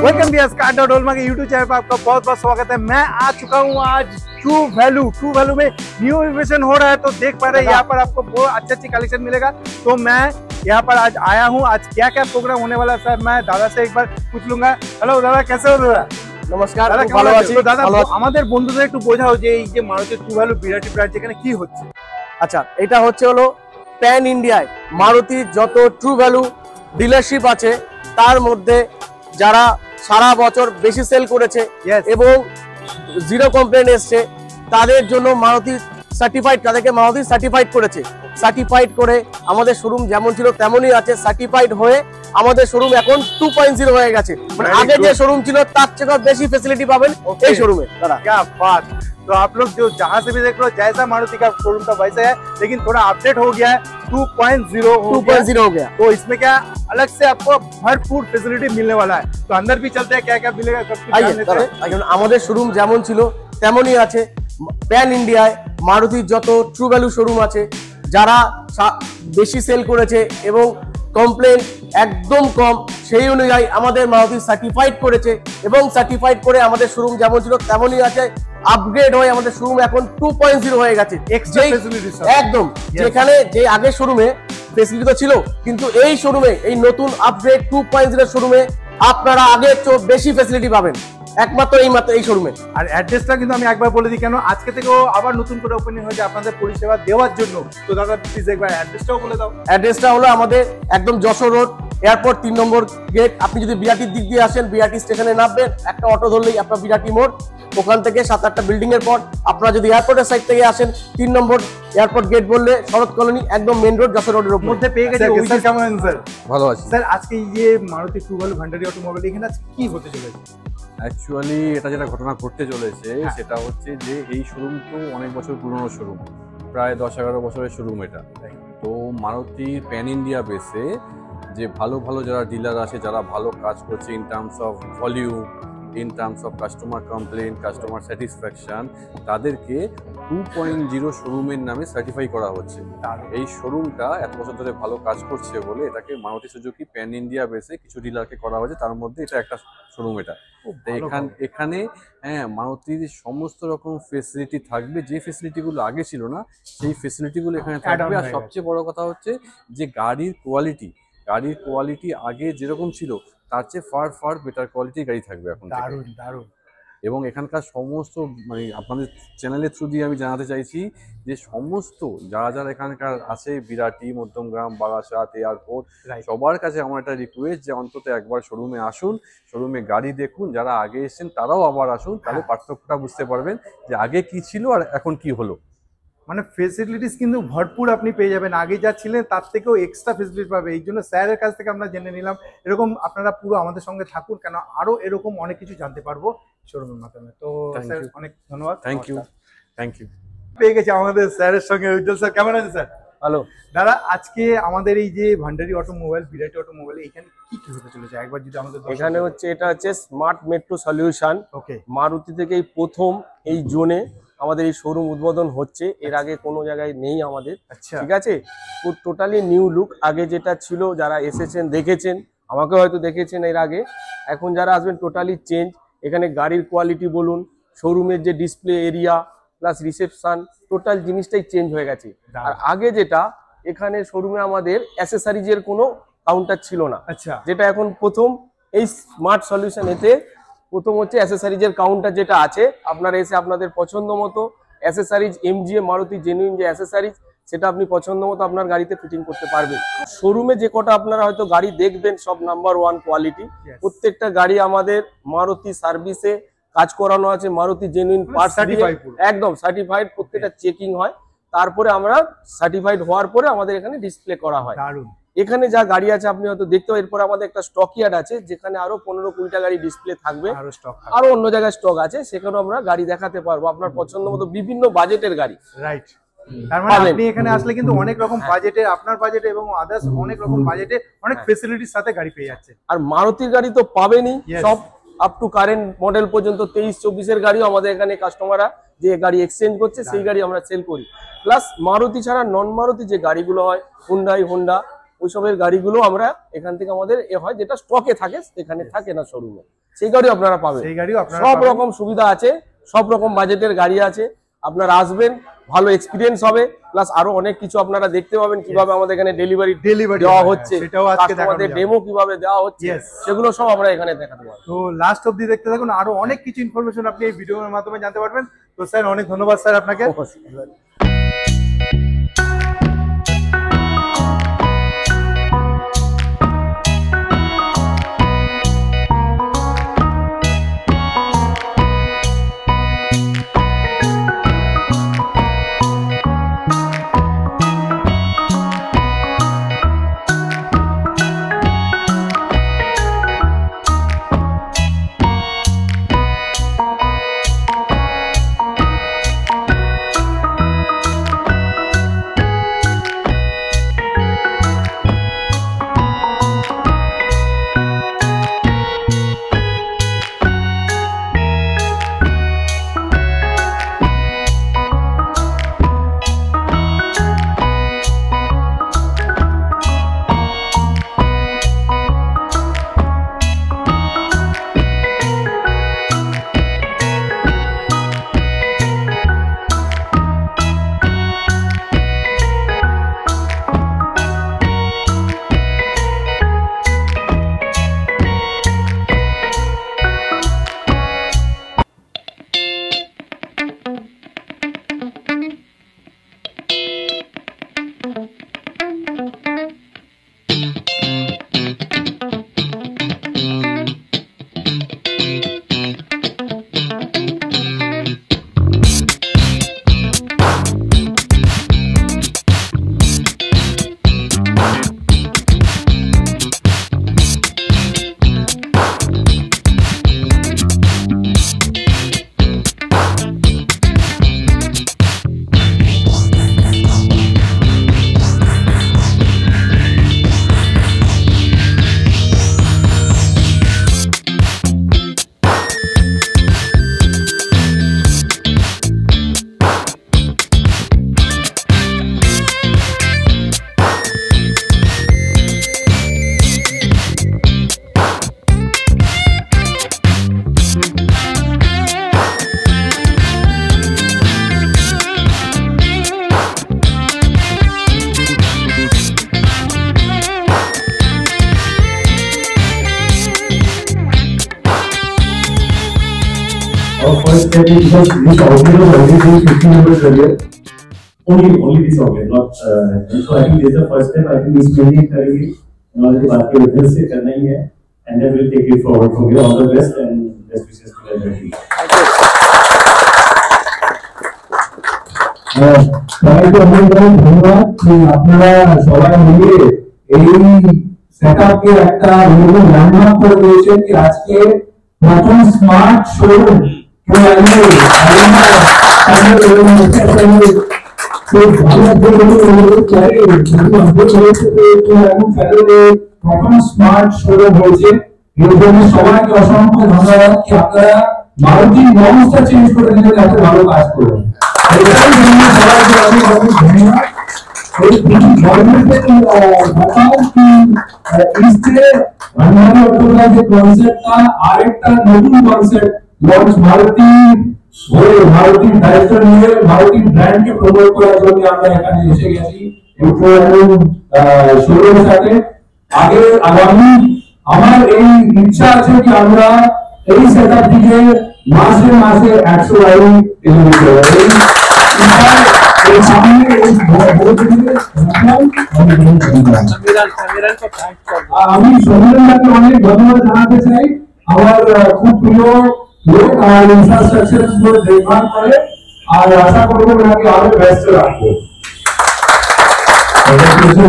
Welcome dear कार.ढोलमा के YouTube channel पर आपका बहुत बहुत स्वागत है। मैं आ चुका हूँ आज ट्रू वैल्यू में न्यू इन्वेस्टमेंट हो रहा है, तो देख पा रहे हैं यहाँ पर आपको बहुत अच्छी कलेक्शन मिलेगा। तो मैं यहाँ पर आज आया हूँ, आज क्या क्या प्रोग्राम होने वाला है सर मैं दादा से एक बार पूछ लूंगा। हेलो दादा, कैसे हो दादा? নমস্কার, ভালো আছি। তো দাদা আমাদের বন্ধুদের একটু বোঝাও যে এই যে Maruti true value Birati branch এখানে কি হচ্ছে। আচ্ছা, এটা হচ্ছে হলো প্যান ইন্ডিয়ায় মারুতি যত ট্রু ভ্যালু ডিলারশিপ আছে তার মধ্যে যারা সারা বছর বেশি সেল করেছে এবং জিরো কমপ্লেন এসছে তাদের জন্য মারুতি সার্টিফাইড, তাদেরকে মারুতি সার্টিফাইড করেছে। সার্টিফাইড করে আমাদের শোরুম যেমন ছিল তেমনই আছে। সার্টিফাইড হয়ে আমাদের শোরুম এখন 2.0 হয়ে গেছে, মানে আগে যে শোরুম ছিল তার থেকে বেশি ফ্যাসিলিটি পাবেন এই শোরুমে। দাদা क्या बात। तो आप लोग जो जहाँ से भी देख लो जैसा मारुति का शोरूम था वैसे है, लेकिन थोड़ा अपडेट हो गया है, 2.0 हो गया। तो इसमें क्या अलग से आपको भरपूर फैसिलिटी मिलने वाला है। तो अंदर भी चलते हैं, क्या क्या मिलेगा सब कुछ जान लेते हैं। আমাদের শোরুম যেমন ছিল তেমনই আছে। প্যান ইন্ডিয়ায় মারুতির যত ট্রু ভ্যালু শোরুম আছে, যারা বেশি সেল করেছে এবং কমপ্লেন একদম কম, সেই অনুযায়ী আমাদের মারুতি সার্টিফাইড করেছে এবং সার্টিফাইড করে আমাদের শোরুম যেমন ছিল তেমনই আছে। আপগ্রেড হয়ে আমাদের শোরুম এখন 2.0 হয়ে গেছে একদম। যেখানে যে আগের শোরুমে ফেসিলিটি তো ছিল, কিন্তু এই শোরুমে এই নতুন আপগ্রেড 2.0 শোরুমে আপনারা আগের চেয়ে বেশি ফেসিলিটি পাবেন একমাত্র এই শোরুমে। আর অ্যাড্রেসটা কিন্তু আমি একবার বলে দিই, কেন আজকে থেকেও আবার নতুন করে ওপেনিং হয়েছে আপনাদের পরিষেবা দেওয়ার জন্য। তো দাদা প্লিজ একবার অ্যাড্রেসটাও বলে দাও। অ্যাড্রেসটা হলো আমাদের একদম যশোর রোড, এয়ারপোর্ট 3 নম্বর গেট। আপনি যদি বিরাটির দিক দিয়ে আসেন, বিরাটি স্টেশনে নামবেন, একটা অটো ধরলেই আপনার বিরাটি মোড়। ওখান থেকে 7-8টা বিল্ডিং এর পর আপনারা যদি এয়ারপোর্টের সাইড থেকে আসেন, 3 নম্বর এয়ারপোর্ট গেট বললে শরৎ কলোনি, একদম মেইন রোড যশোর রোডের মধ্যে পেয়ে গেছে। স্যার কেমন আছেন স্যার? ভালো আছি স্যার। আজকে এই যে মারুতি ট্রু ভ্যালু ভান্ডারি অটোমোবাইল এখানে আজকে কি হতে চলেছে? অ্যাকচুয়ালি এটা যেটা ঘটনা ঘটতে চলেছে সেটা হচ্ছে যে এই শোরুম তো অনেক বছর পুরনো শোরুম, প্রায় 10-11 বছরের শোরুম এটা। তো মারুতির প্যান ইন্ডিয়া বেসে যে ভালো ভালো যারা ডিলার আছে, যারা ভালো কাজ করছে in terms of volume, in terms of customer complain, customer satisfaction, তাদেরকে 2.0 শোরুমের নামে সার্টিফাই করা হচ্ছে। এই শোরুমটা এত বছর ধরে ভালো কাজ করছে বলে এটাকে মারুতি সুজুকি প্যান ইন্ডিয়া বেসে কিছু ডিলারকে করা হয়েছে, তার মধ্যে এটা একটা শোরুম। এটা এখানে মারুতির সমস্ত রকম ফেসিলিটি থাকবে, যে ফেসিলিটিগুলো আগে ছিল না সেই ফেসিলিটিগুলো এখানে থাকবে। আর সবচেয়ে বড় কথা হচ্ছে যে গাড়ির কোয়ালিটি আগে যেরকম ছিল তার চেয়ে ফার বেটার কোয়ালিটির গাড়ি থাকবে এখন। দারুণ। এবং এখানকার সমস্ত মানে আপনাদের চ্যানেলের থ্রু দিয়ে আমি জানাতে চাইছি যে সমস্ত যারা এখানকার আছে, বিরাটি, মধ্যমগ্রাম, বারাসাত, এয়ারপোর্ট, সবার কাছে আমার একটা রিকোয়েস্ট যে অন্তত একবার শোরুমে আসুন, শোরুমে গাড়ি দেখুন। যারা আগে এসেছেন তারাও আবার আসুন, তাহলে পার্থক্যটা বুঝতে পারবেন যে আগে কি ছিল আর এখন কি হলো। মানে ফেসিলিটিস কিন্তু ভরপুর আপনি পেয়ে যাবেন, আগে যা ছিলেন তার থেকেও এক্সট্রা ফেসিলিটি পাবে। এই জন্য স্যারের কাছ থেকে আমরা জেনে নিলাম। এরকম আপনারা পুরো আমাদের সঙ্গে থাকুন, কেন আরো এরকম অনেক কিছু জানতে পারবো শোরুমের মাধ্যমে। তো স্যার অনেক ধন্যবাদ। Thank you. পেয়ে গেছে আমাদের স্যারের সঙ্গে। উজ্জ্বল স্যার কেমন আছেন স্যার? হ্যালো দাদা, আজকে আমাদের এই যে ভান্ডারি অটোমোবাইল, বিরাটি অটোমোবাইল, এখানে কি কি হতে চলেছে একবার যদি আমাদের। এখানে হচ্ছে এটা হচ্ছে স্মার্ট মেট্রো সলিউশন। ওকে। মারুতি থেকে এই প্রথম এই জোনে আমাদের এই শোরুম উদ্বোধন হচ্ছে, এর আগে কোনো জায়গায় নেই আমাদের। আচ্ছা, ঠিক আছে, টোটালি নিউ লুক। আগে যেটা ছিল, যারা এসেছেন দেখেছেন, আমাকে হয়তো দেখেছেন এর আগে, এখন যারা আসবেন টোটালি চেঞ্জ। এখানে গাড়ির কোয়ালিটি বলুন, শোরুমের যে display area plus reception, total জিনিসটাই চেঞ্জ হয়ে গেছে। আর আগে যেটা এখানে শোরুমে আমাদের অ্যাসেসরিজের কোনো কাউন্টার ছিল না। আচ্ছা, যেটা এখন প্রথম এই স্মার্ট সলিউশন এতে প্রথম হচ্ছে অ্যাসেসরিজের কাউন্টার যেটা আছে। আপনারা এসে আপনাদের পছন্দ মতো অ্যাসেসরিজ, এমজিএ মারুতি জেনুইন যে অ্যাসেসরিজ, সেটা আপনি পছন্দ মতো আপনার গাড়িতে ফিটিং করতে পারবেন। শোরুমে যে কটা আপনারা হয়তো গাড়ি দেখবেন সব নাম্বার 1 কোয়ালিটি। প্রত্যেকটা গাড়ি আমাদের মারুতি সার্ভিসে কাজ করানো আছে, মারুতি জেনুইন পার্টস একদম সার্টিফাইড। প্রত্যেকটা চেকিং হয়, তারপরে আমরা সার্টিফাইড হওয়ার পরে আমাদের এখানে ডিসপ্লে করা হয়। এখানে যা গাড়ি আছে আপনি হয়তো দেখতে পাবেন। এরপর আমাদের একটা স্টক ইয়ার্ড আছে, যেখানে আরো 15-20টা গাড়ি ডিসপ্লে থাকবে। আরো অন্য জায়গায় স্টক আছে, সেখানেও আমরা গাড়ি দেখাতে পারবো আপনার পছন্দ মতো বিভিন্ন বাজেটের গাড়ি। রাইট। তার মানে আপনি এখানে আসলে কিন্তু অনেক রকম বাজেটে, আপনার বাজেটে এবং আদার্স অনেক রকম বাজেটে অনেক ফেসিলিটির সাথে গাড়ি পেয়ে যাচ্ছে। আর মারুতির গাড়ি তো পাবেনই, সব আপ টু কারেন্ট মডেল পর্যন্ত 23-24 গাড়িও আমাদের এখানে কাস্টমাররা যে গাড়ি এক্সচেঞ্জ করছে সেই গাড়ি আমরা সেল করি। প্লাস মারুতি ছাড়া নন মারুতি যে গাড়িগুলো হয়, হুন্ডাই, হোন্ডা, ওইসবের গাড়িগুলো আমরা এখান থেকে আমাদের হয় যেটা স্টকে থাকে, এখানে থাকে না শোরুমে, সেই গাড়িও আপনারা পাবেন। সেই গাড়িও আপনারা সব রকম সুবিধা আছে, সব রকম বাজেটের গাড়ি আছে। আপনারা আসবেন, ভালো এক্সপিরিয়েন্স হবে, প্লাস আরো অনেক কিছু আপনারা দেখতে পাবেন কিভাবে আমাদের এখানে ডেলিভারি দেওয়া হচ্ছে, সেটাও আজকে আমাদের ডেমো কিভাবে দেওয়া হচ্ছে, সেগুলো সব আমরা এখানে দেখাতে পারবো। তো লাস্ট অবধি দেখতে থাকুন, আরো অনেক কিছু ইনফরমেশন আপনি এই ভিডিওর মাধ্যমে জানতে পারবেন। তো স্যার অনেক ধন্যবাদ স্যার আপনাকে। First step is because this outlet was already doing 50 numbers earlier. Only this outlet, not. So I think this is the first step. I think this training करेंगे, और ये बात के उधर से करना ही है, and then we'll take it forward from here. All the best and best wishes to everybody. সবাইকে অনেক ধন্যবাদ যে আপনারা সবাই মিলে এই সেটআপকে একটা নতুন ল্যান্ডমার্ক করে দিয়েছেন যে আজকে প্রথম স্মার্ট শোরুম প্রথম স্মার্ট শোরুম হয়েছে। এর জন্য সবাইকে অসংখ্য ধন্যবাদ কি আপনারা মারুতির নমসটা চেঞ্জ করে দিলেন, এত ভালো কাজ করলেন। এটাই জন্য সবাইকে অনেক অনেক ধন্যবাদ। এই গভর্নমেন্টের बताओ कि इससे हमारे ऑटोमोबाइल के कॉन्सेप्ट का आरेकटा नতুন कॉन्सेप्ट लॉन्च মারুতি ডাইরেক্টর নিয়ে মারুতি ব্র্যান্ডকে প্রমোট করার জন্য আমরা এখানে এসে গেছি শোরুমের সাথে। আগে আগামী আমার এই ইচ্ছা আছে কি আমরা এই সেটআপ থেকে মাসে মাসে 100 গাড়ি ডেলিভারি করব। এই সামনে এই বহুত দিকে আমি সমীরনকে অনেক ধন্যবাদ জানাতে চাই। আমার খুব প্রিয় লোক আর ইনফ্রাস্ট্রাকচার পুরো দেখভাল করে, আর আশা করবো ওনাকে আরো ব্যস্ত রাখবো।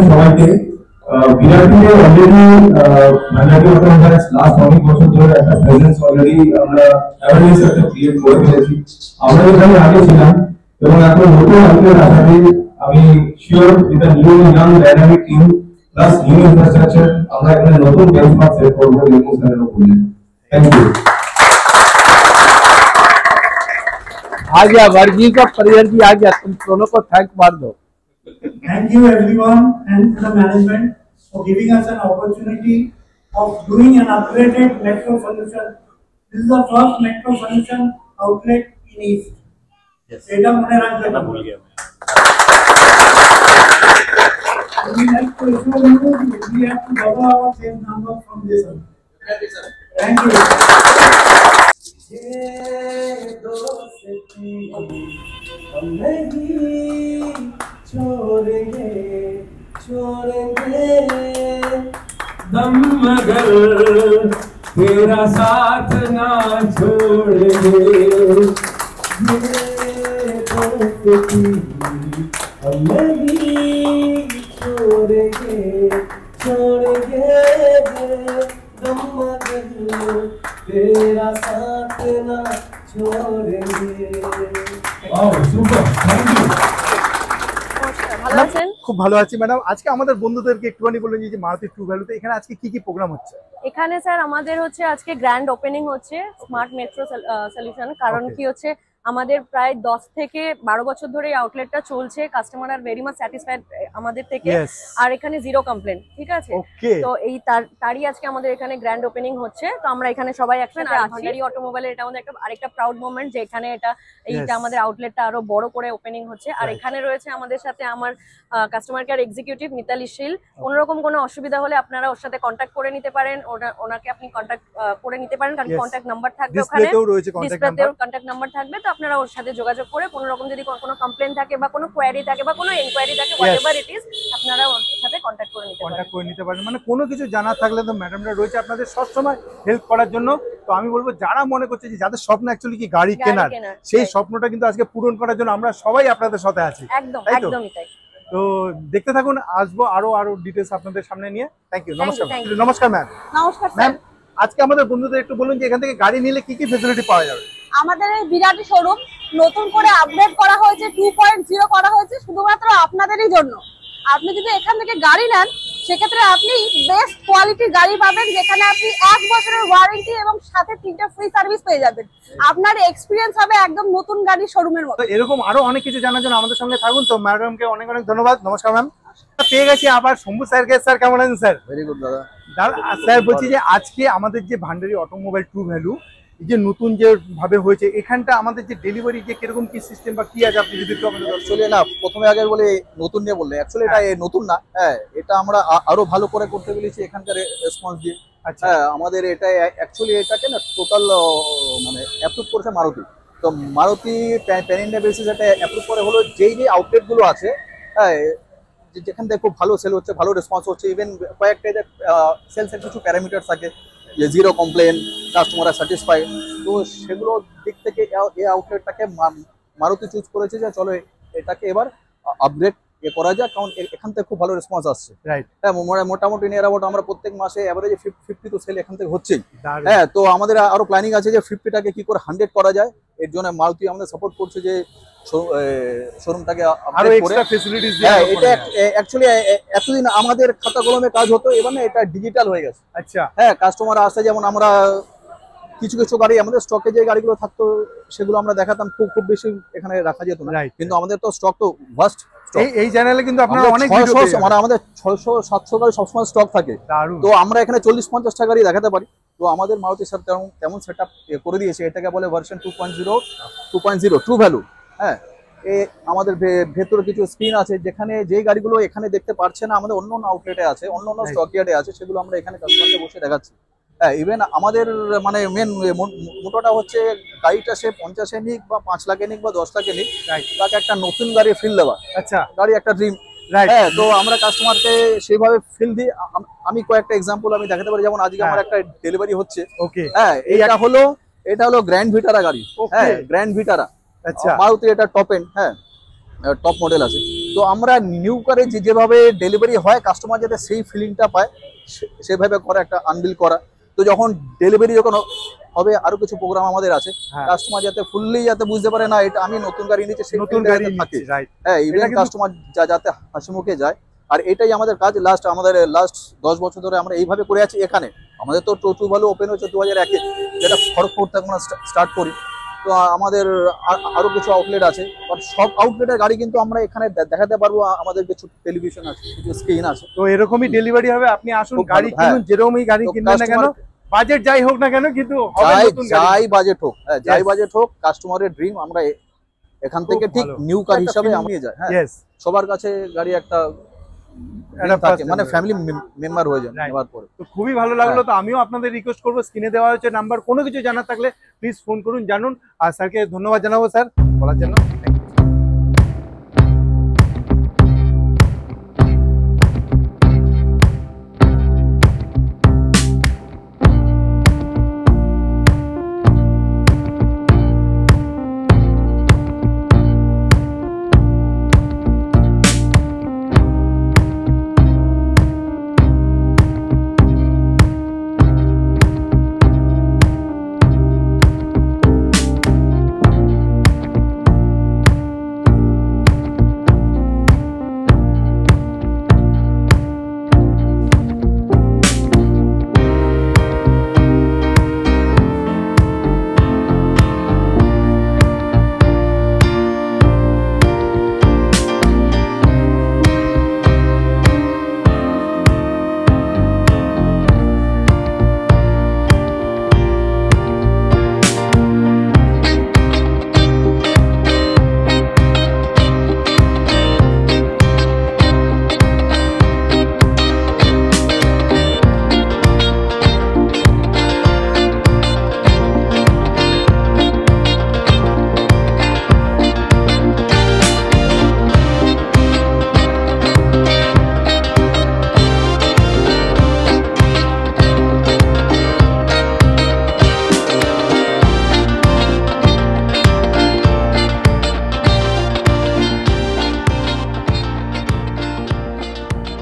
সবাইকে বিরাটিতে অলরেডি ম্যান্ডেটরি অটোমোবাইলস লাস্ট অনেক বছর ধরে একটা প্রেজেন্স অলরেডি আমরা অ্যাওয়ারনেস একটা ক্রিয়েট করে ফেলেছি। আমরা এখানে আগে ছিলাম এবং এখন নতুন আউটলেট আসাতে আমি sure with a new young dynamic team plus new infrastructure আমরা এখানে নতুন বেঞ্চমার্ক সেট করবো এবং স্যারের উপরে। Thank you. आ गया वर्गी का परियर भी आ गया, तुम दोनों को थैंक मार दो। Thank you everyone and the management. for giving us an opportunity of doing an upgraded metro solution. This is the first metro solution outlet in East. Yes. Eta mone rakhbe na bhul gaya. We like to assure you we have to double our sales number from this one. Thank you. ये दोस्ती हम नहीं छोड़ेंगे छोड़ेंगे दम मगर तेरा साथ ना छोड़ेंगे ये दोस्ती हम नहीं छोड़ेंगे छोड़ेंगे दम मगर तेरा साथ ना छोड़ेंगे। Wow super thank you. ভালো আছেন? খুব ভালো আছি ম্যাডাম। আজকে আমাদের বন্ধুদেরকে একটুখানি বলুন যে মারুতি ট্রু ভ্যালুতে এখানে আজকে কি কি প্রোগ্রাম হচ্ছে? এখানে স্যার আমাদের হচ্ছে আজকে গ্র্যান্ড ওপেনিং হচ্ছে স্মার্ট মেট্রো সলিউশন। কারণ কি হচ্ছে আমাদের প্রায় 10 থেকে 12 বছর ধরে এই আউটলেটটা চলছে। Customer are very much satisfied আমাদের থেকে। আর এখানে জিরো কমপ্লেন, ঠিক আছে? তো এই তারই আজকে আমাদের এখানে গ্র্যান্ড ওপেনিং হচ্ছে। তো আমরা এখানে সবাই একসাথে আছি। অটোমোবাইলের এটা আমাদের আরেকটা প্রাউড মোমেন্ট যে এখানে এইটা আমাদের আউটলেটটা আরো বড় করে ওপেনিং হচ্ছে। আর এখানে রয়েছে আমাদের সাথে আমার কাস্টমার কেয়ার এক্সিকিউটিভ মিতালি শীল। কোনোরকম কোনো অসুবিধা হলে আপনারা ওর সাথে কন্ট্যাক্ট করে নিতে পারেন। ওনাকে আপনি কন্ট্যাক্ট করে নিতে পারেন, কারণ কন্ট্যাক্ট নাম্বার থাকবে ওখানে, ডিসপ্লেতেও কন্ট্যাক্ট নাম্বার থাকবে। তো আপনারা ওর সাথে যোগাযোগ করে কোনো রকম যদি কোনো কমপ্লেন থাকে বা কোনো কোয়ারি থাকে বা কোনো এনকোয়ারি থাকে হোয়াটএভার ইট ইজ, আপনারা ওর সাথে কন্ট্যাক্ট করে নিতে পারেন। মানে কোনো কিছু জানার থাকলে তো ম্যাডামরা রয়েছে আপনাদের সবসময় হেল্প করার জন্য। তো আমি বলবো যারা মনে করছে যে যাদের স্বপ্ন অ্যাকচুয়ালি কি গাড়ি কেনার, সেই স্বপ্নটা কিন্তু আজকে পূরণ করার জন্য আমরা সবাই আপনাদের সাথে আছি। একদম একদমই তাই। তো দেখতে থাকুন, আসবো আরো ডিটেইলস আপনাদের সামনে নিয়ে। Thank you. নমস্কার। নমস্কার ম্যাম। নমস্কার ম্যাম, আজকে আমাদের বন্ধুদের একটু বলুন যে এখান থেকে গাড়ি নিলে কি কি ফ্যাসিলিটি পাওয়া যাবে? আমাদের এই বিরাট শোরুম নতুন করে আপডেট করা হয়েছে, 2.0 করা হয়েছে শুধুমাত্র আপনাদেরই জন্য। আপনি যদি এখান থেকে গাড়ি নেন সেক্ষেত্রে আপনি বেস্ট কোয়ালিটির গাড়ি পাবেন, যেখানে আপনি 1 বছরের ওয়ারেন্টি এবং সাথে 3টা ফ্রি সার্ভিস পেয়ে যাবেন। আপনার এক্সপিরিয়েন্স হবে একদম নতুন গাড়ির শোরুমের মতো। এরকম আরো অনেক কিছু জানার জন্য আমাদের সঙ্গে থাকুন। তো ম্যাডামকে অনেক অনেক ধন্যবাদ। নমস্কার ম্যাম। পেয়ে গেছি আবার শম্ভু স্যারকে। স্যার কেমন আছেন স্যার? ভেরি গুড দাদা। স্যার বলছি যে আজকে আমাদের যে ভান্ডারি অটোমোবাইল ট্রু ভ্যালু যে নতুন যে ভাবে হয়েছে, এখানটা আমাদের যে ডেলিভারি যে কিরকম কি সিস্টেম বা কি আছে আপনি যদি একটু আমাদের অ্যাকচুয়ালি না প্রথমে আগে বলে নতুন নিয়ে বললে, অ্যাকচুয়ালি এটা নতুন না। হ্যাঁ, এটা আমরা আরো ভালো করে করতে বলেছি এখানকার রেসপন্স দিয়ে। হ্যাঁ, আমাদের এটা অ্যাকচুয়ালি এটাকে না টোটাল মানে অ্যাপ্রুভ করেছে মারুতি। তো মারুতি প্যান ইন্ডিয়া বেসিস এটা অ্যাপ্রুভ করে হলো যেই যে আউটলেট গুলো আছে, হ্যাঁ, যেখান থেকে খুব ভালো সেল হচ্ছে, ভালো রেসপন্স হচ্ছে। ইভেন কয়েকটা যে সেলসের কিছু প্যারামিটার থাকে যে জিরো কমপ্লেন, কাস্টমাররা স্যাটিসফাই, তো সেগুলো দিক থেকে এই আউটলেটটাকে মারুতি চুজ করেছে যে চলো এটাকে এবার আপগ্রেড করা যাক, কারণ এখান থেকে খুব ভালো রেসপন্স আসছে। হ্যাঁ, মোটামুটি নিয়ার অ্যাবাউট আমরা প্রত্যেক মাসে অ্যাভারেজে 50 তো সেল এখান থেকে হচ্ছেই। হ্যাঁ, তো আমাদের আরো প্ল্যানিং আছে যে 50টাকে কি করে 100 করা যায়। এর জন্য মারুতি আমাদের সাপোর্ট করছে যে শোরুমটাকে আপডেট করে। হ্যাঁ, এটা অ্যাকচুয়ালি এতদিন আমাদের খাতা কলমে কাজ হতো, এবার না এটা ডিজিটাল হয়ে গেছে। আচ্ছা। হ্যাঁ, কাস্টমার আসতে যেমন আমরা কিছু কিছু গাড়ি আমাদের স্টকে যে গাড়িগুলো থাকতো সেগুলো আমরা দেখাতাম, খুব বেশি এখানে রাখা যেত না, কিন্তু আমাদের তো স্টক তো ভাস্ট। এই চ্যানেলে কিন্তু আপনারা অনেক মানে আমাদের 600-700 গাড়ি সবসময় স্টক থাকে। তো আমরা এখানে 40-50টা গাড়ি দেখাতে পারি। তো আমাদের মারুতি স্যার তেমন সেট আপ করে দিয়েছে। এটাকে বলে ভার্সন 2.0 ট্রু ভ্যালু। হ্যাঁ, আমাদের ভেতরে কিছু স্ক্রিন আছে যেখানে যে গাড়িগুলো এখানে দেখতে পারছে না আমাদের অন্য আউটলেটে আছে, অন্য স্টক ইয়ার্ডে আছে, সেগুলো আমরা এখানে কাস্টমারকে বসে দেখাচ্ছি। হ্যাঁ, ইভেন আমাদের মানে মেন মোটোটা হচ্ছে গাড়িটা সে 50-এ নিক বা 5 লাখে নিক বা 10 লাখে নিক, তাকে একটা নতুন গাড়ি ফিল দেওয়া। আচ্ছা, গাড়ি একটা ড্রিম। হ্যাঁ, তো আমরা কাস্টমারকে সেইভাবে ফিল দিই। আমি কয়েকটা এক্সাম্পল আমি দেখাতে পারি। যেমন আজকে আমার একটা ডেলিভারি হচ্ছে। ওকে। হ্যাঁ, এটা হলো গ্র্যান্ড ভিটারা গাড়ি। হ্যাঁ, গ্র্যান্ড ভিটারা। আচ্ছা, মারুতি এটা টপ এন্ড, হ্যাঁ, টপ মডেল আছে। তো আমরা নিউ কারে যেভাবে ডেলিভারি হয় কাস্টমার যাতে সেই ফিলিংটা পায় সেভাবে করা, একটা আনবিল করা। তো যখন ডেলিভারি হবে আরো কিছু প্রোগ্রাম আমাদের আছে, কাস্টমার যাতে ফুললি যাতে বুঝতে পারে না এটা আমি নতুন গাড়ি নিচ্ছি, সেই নতুন গাড়ি থাকে। হ্যাঁ, ইভেন কাস্টমার যাতে হাসি মুখে যায়। আর এটাই আমাদের কাজ। আমাদের লাস্ট 10 বছর ধরে আমরা এইভাবে করে আছি। এখানে আমাদের তো ট্রু ভ্যালু ওপেন হয়েছে 2001-এ, যেটা খড়গপুর থেকে আমরা স্টার্ট করি। তো তো আমাদের আরো কিছু আউটলেট আছে, বাট সব আউটলেটের গাড়ি কিন্তু আমরা এখানে দেখাতে পারবো। আমাদের কিছু টেলিভিশন আছে, কিছু স্ক্রিন আছে। তো এরকমই ডেলিভারি হবে, আপনি আসুন, খুব গাড়ি ভালো, কিনুন, হ্যাঁ। যেরকমই গাড়ি তো কিনবেন না কেন, বাজেট যাই হোক না কেন, কিন্তু হবে নতুন গাড়ি। যাই বাজেট হোক, হ্যাঁ, যাই Yes. বাজেট হোক, কাস্টমারের ড্রিম আমরা এখান থেকে খুব ঠিক ভালো। নিউ কার একটা হিসাবে feeling। আমরা নিয়ে যাই। হ্যাঁ, Yes, সবার কাছে গাড়ি একটা একটা থাকে, first মানে delivery। ফ্যামিলি মেম্বার হয়ে যায় Right. নেওয়ার পরে। তো খুবই ভালো লাগলো। তো আমিও আপনাদের রিকোয়েস্ট করবো, স্ক্রিনে দেওয়া হচ্ছে নাম্বার, কোনো কিছু জানার থাকলে প্লিজ ফোন করুন, জানুন। আর স্যারকে ধন্যবাদ জানাবো স্যার বলার জন্য।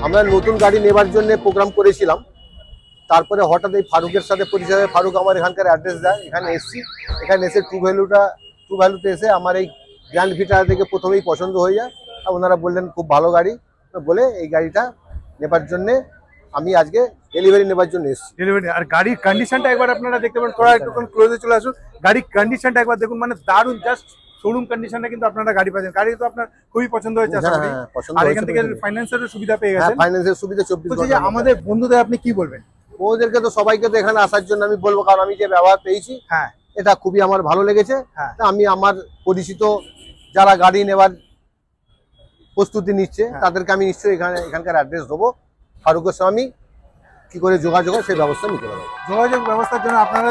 আমরা নতুন গাড়ি নেবার জন্য প্রোগ্রাম করেছিলাম, তারপরে হঠাৎ এই ফারুকের সাথে পরিচয় হয়। ফারুক আমার এখানকার অ্যাড্রেস দেয়, এখানে এসছি, এখানে এসে ট্রু ভ্যালুতে এসে আমার এই গ্র্যান্ড ভিটা থেকে প্রথমেই পছন্দ হয়ে যায়। আর ওনারা বললেন খুব ভালো গাড়ি, বলে এই গাড়িটা নেবার জন্য আমি আজকে ডেলিভারি নেবার জন্য এসেছি। ডেলিভারি আর গাড়ির কন্ডিশনটা একবার আপনারা দেখতে পারেন, থোড়া একটু ক্লোজে চলে আসুন। গাড়ির কন্ডিশনটা একবার দেখুন, মানে দারুণ, জাস্ট শোরুম কন্ডিশনে কিন্তু আপনারা গাড়ি পাচ্ছেন। গাড়ি তো আপনার খুবই পছন্দ হয়েছে আশা করি। হ্যাঁ, পছন্দ আর হয়েছে। এখান থেকে ফাইন্যান্সেরও সুবিধা পেয়ে হ্যাঁ, গেছেন। ফাইন্যান্সের সুবিধা 24 বলছি যে ঘন্টার মধ্যে। আমাদের বন্ধুদের আপনি কি বলবেন? ওদেরকে তো সবাইকে তো এখানে আসার জন্য আমি বলবো, কারণ আমি যে ব্যবহার পেয়েছি হ্যাঁ, এটা খুবই আমার ভালো লেগেছে। হ্যাঁ। তা আমি আমার পরিচিত যারা গাড়ি নেবার প্রস্তুতি নিচ্ছে তাদেরকে আমি নিশ্চয়ই এখানকার অ্যাড্রেস দেবো। ফারুকের সঙ্গে আমি কি করে যোগাযোগ হয় সেই ব্যবস্থা নিতে পারবো। যোগাযোগ ব্যবস্থার জন্য আপনারা